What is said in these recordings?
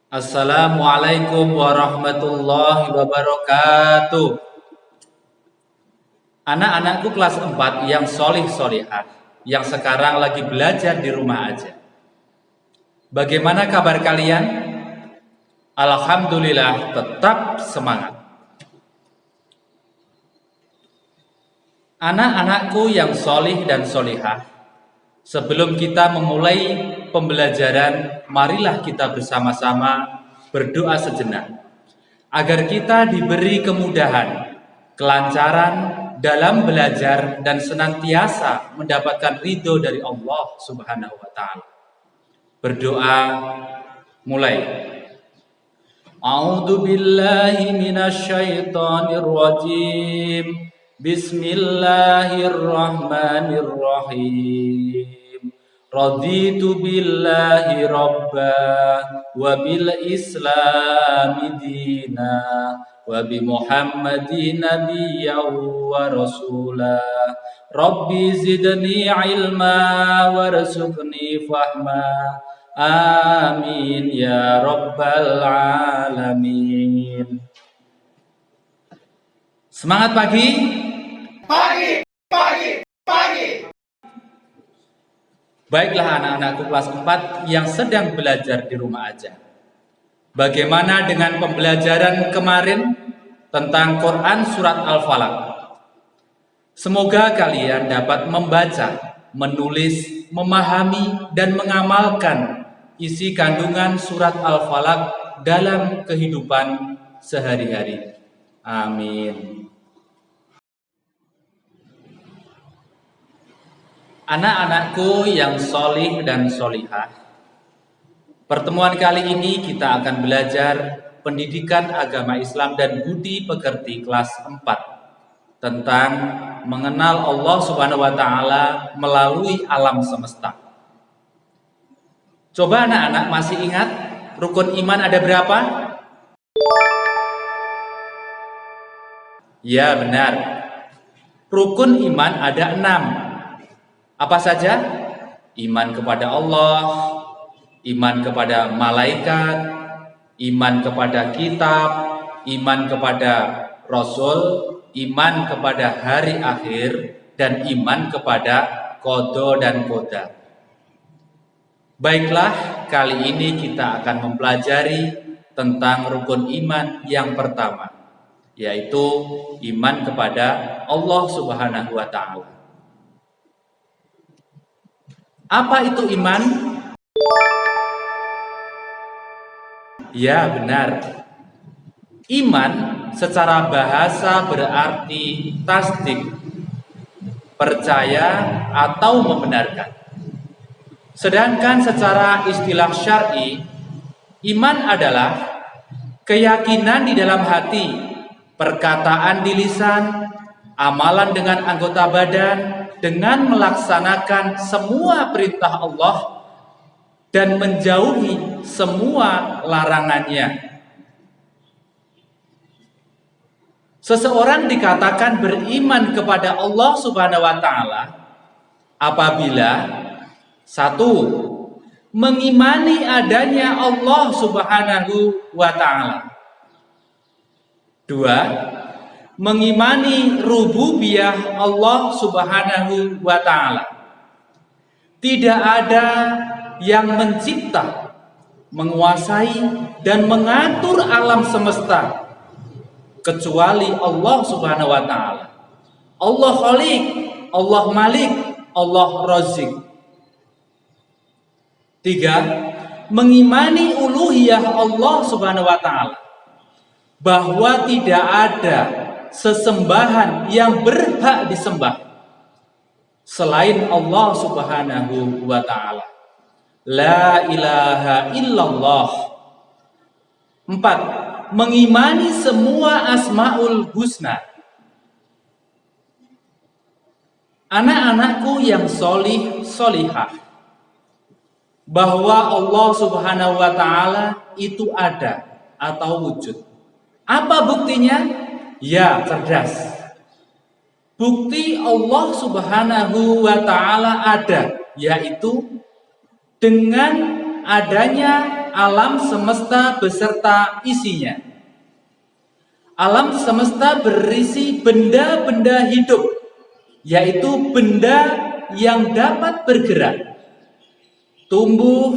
Assalamualaikum warahmatullahi wabarakatuh. Anak-anakku kelas 4 yang solih-solihah, yang sekarang lagi belajar di rumah aja. Bagaimana kabar kalian? Alhamdulillah, tetap semangat. Anak-anakku yang solih dan solihah, sebelum kita memulai pembelajaran, marilah kita bersama-sama berdoa sejenak agar kita diberi kemudahan, kelancaran dalam belajar dan senantiasa mendapatkan ridho dari Allah Subhanahu wa taala. Berdoa mulai. A'udzu billahi minasyaitonir rajim. Bismillahirrahmanirrahim. Raditu billahi rabba wa bil islami dina wa bi muhammadin nabiyyan wa rasula. Rabbi zidni ilma warzuqni fahma. Amin ya rabbal alamin. Semangat pagi. Pagi. Baiklah anak-anakku kelas 4 yang sedang belajar di rumah aja. Bagaimana dengan pembelajaran kemarin tentang Quran surat Al-Falaq? Semoga kalian dapat membaca, menulis, memahami, dan mengamalkan isi kandungan surat Al-Falaq dalam kehidupan sehari-hari. Amin. Anak-anakku yang solih dan solihah, pertemuan kali ini kita akan belajar pendidikan agama Islam dan budi pekerti kelas 4 tentang mengenal Allah Subhanahu wa taala melalui alam semesta. Coba anak-anak masih ingat rukun iman ada berapa? Ya, benar. Rukun iman ada 6. Apa saja? Iman kepada Allah, iman kepada malaikat, iman kepada kitab, iman kepada Rasul, iman kepada hari akhir, dan iman kepada qada dan qadar. Baiklah, kali ini kita akan mempelajari tentang rukun iman yang pertama, yaitu iman kepada Allah Subhanahu wa taala. Apa itu iman? Ya, benar. Iman secara bahasa berarti tasdik, percaya atau membenarkan. Sedangkan secara istilah syar'i, iman adalah keyakinan di dalam hati, perkataan di lisan, amalan dengan anggota badan, dengan melaksanakan semua perintah Allah dan menjauhi semua larangannya. Seseorang dikatakan beriman kepada Allah Subhanahu wa taala apabila 1. Mengimani adanya Allah Subhanahu wa taala. 2. Mengimani rububiyah Allah Subhanahu wa taala. Tidak ada yang mencipta, menguasai dan mengatur alam semesta kecuali Allah Subhanahu wa taala. Allah Khaliq, Allah Malik, Allah Razik. 3. Mengimani uluhiyah Allah Subhanahu wa taala, bahwa tidak ada sesembahan yang berhak disembah selain Allah Subhanahu wa taala. La ilaha illallah. 4. Mengimani semua asmaul husna. Anak-anakku yang solih solihah, bahwa Allah Subhanahu wa taala itu ada atau wujud. Apa buktinya? Ya, cerdas. Bukti Allah Subhanahu wa taala ada, yaitu dengan adanya alam semesta beserta isinya. Alam semesta berisi benda-benda hidup, yaitu benda yang dapat bergerak, tumbuh,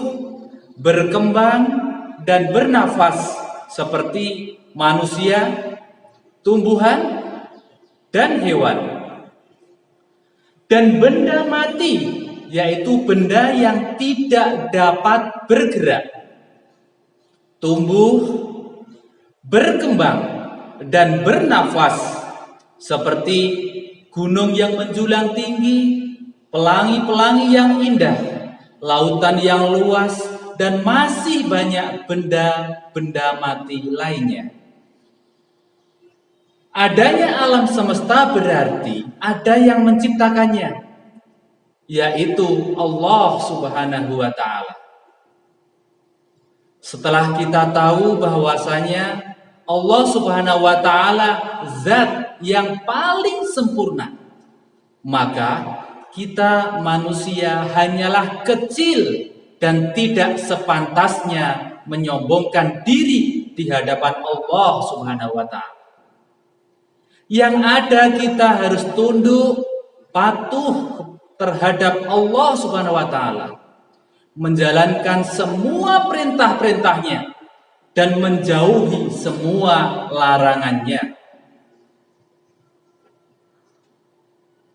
berkembang, dan bernafas seperti manusia, tumbuhan, dan hewan. Dan benda mati, yaitu benda yang tidak dapat bergerak, tumbuh, berkembang, dan bernafas seperti gunung yang menjulang tinggi, pelangi-pelangi yang indah, lautan yang luas, dan masih banyak benda-benda mati lainnya. Adanya alam semesta berarti ada yang menciptakannya, yaitu Allah Subhanahu wa Ta'ala. Setelah kita tahu bahwasanya Allah Subhanahu wa Ta'ala zat yang paling sempurna, maka kita manusia hanyalah kecil dan tidak sepantasnya menyombongkan diri di hadapan Allah Subhanahu wa Ta'ala. Yang ada kita harus tunduk, patuh terhadap Allah Subhanahu wa Ta'ala, menjalankan semua perintah-perintahnya dan menjauhi semua larangannya.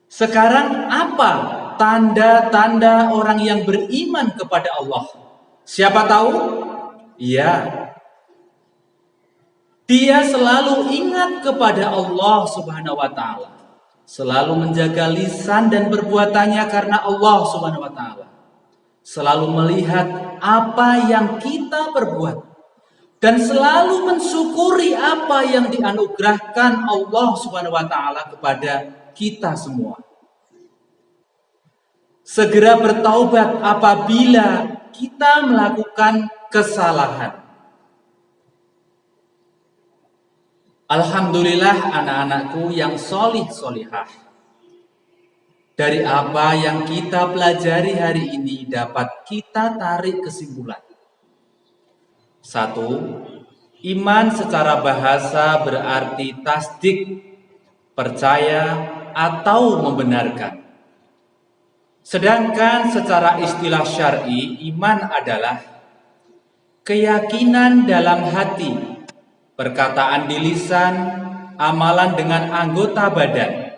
Sekarang apa tanda-tanda orang yang beriman kepada Allah? Siapa tahu? Ya, dia selalu ingat kepada Allah Subhanahu wa Ta'ala, selalu menjaga lisan dan perbuatannya karena Allah Subhanahu wa Ta'ala, selalu melihat apa yang kita perbuat, dan selalu mensyukuri apa yang dianugerahkan Allah Subhanahu wa Ta'ala kepada kita semua. Segera bertaubat apabila kita melakukan kesalahan. Alhamdulillah anak-anakku yang solih solihah. Dari apa yang kita pelajari hari ini dapat kita tarik kesimpulan. 1. Iman secara bahasa berarti tasdik, percaya atau membenarkan. Sedangkan secara istilah syar'i, iman adalah keyakinan dalam hati, perkataan di lisan, amalan dengan anggota badan,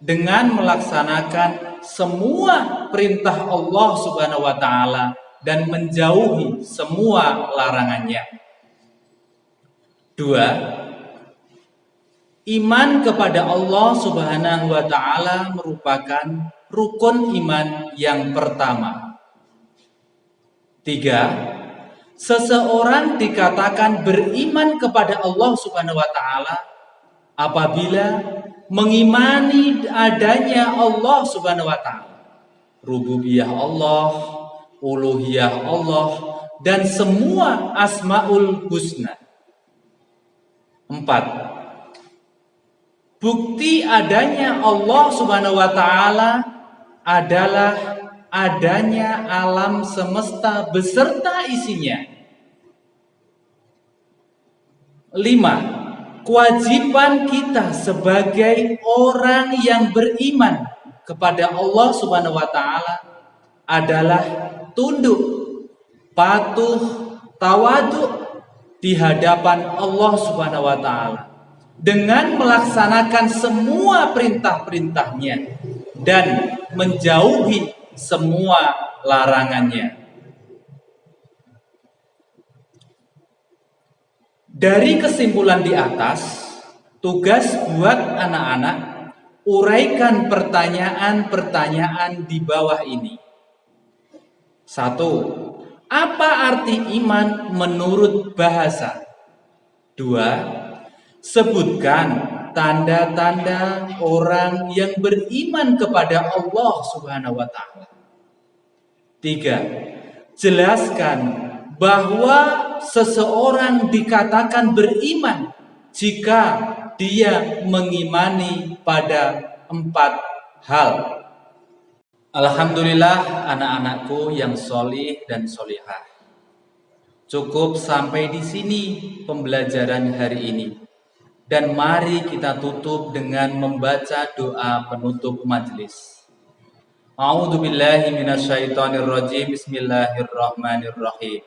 dengan melaksanakan semua perintah Allah Subhanahu wa Ta'ala dan menjauhi semua larangannya. 2. Iman kepada Allah Subhanahu wa Ta'ala merupakan rukun iman yang pertama. 3. Seseorang dikatakan beriman kepada Allah Subhanahu wa Ta'ala apabila mengimani adanya Allah Subhanahu wa Ta'ala, rububiyah Allah, uluhiyah Allah, dan semua asmaul husna. 4. Bukti adanya Allah Subhanahu wa Ta'ala adalah adanya alam semesta beserta isinya. 5. Kewajiban kita sebagai orang yang beriman kepada Allah Subhanahu wa Ta'ala adalah tunduk, patuh, tawadhu di hadapan Allah Subhanahu wa Ta'ala dengan melaksanakan semua perintah-perintahnya dan menjauhi semua larangannya. Dari kesimpulan di atas, tugas buat anak-anak uraikan pertanyaan-pertanyaan di bawah ini. 1. Apa arti iman menurut bahasa? 2. Sebutkan tanda-tanda orang yang beriman kepada Allah Subhanahu wa Ta'ala. 3. Jelaskan bahwa seseorang dikatakan beriman jika dia mengimani pada 4 hal. Alhamdulillah anak-anakku yang solih dan solihah. Cukup sampai di sini pembelajaran hari ini. Dan mari kita tutup dengan membaca doa penutup majelis. A'udzubillahi minasyaitonirrajim. Bismillahirrahmanirrahim.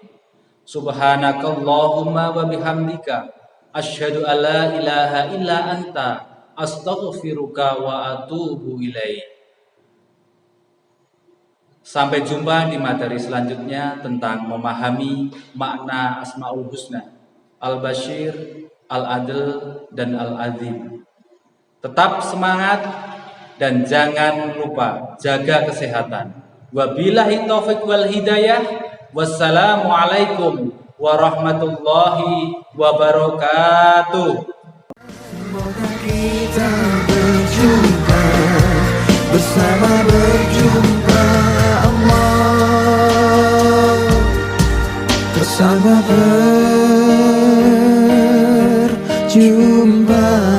Subhanakallahumma wa bihamdika asyhadu an la ilaha illa anta astaghfiruka wa atubu ilaik. Sampai jumpa di materi selanjutnya tentang memahami makna Asmaul Husna, Al-Bashir, Al-Adl, dan Al-Azim. Tetap semangat dan jangan lupa jaga kesehatan. Wabillahi taufiq wal hidayah. Wassalamualaikum warahmatullahi wabarakatuh. Semoga kita berjumpa, bersama berjumpa Allah, bersama berjumpa.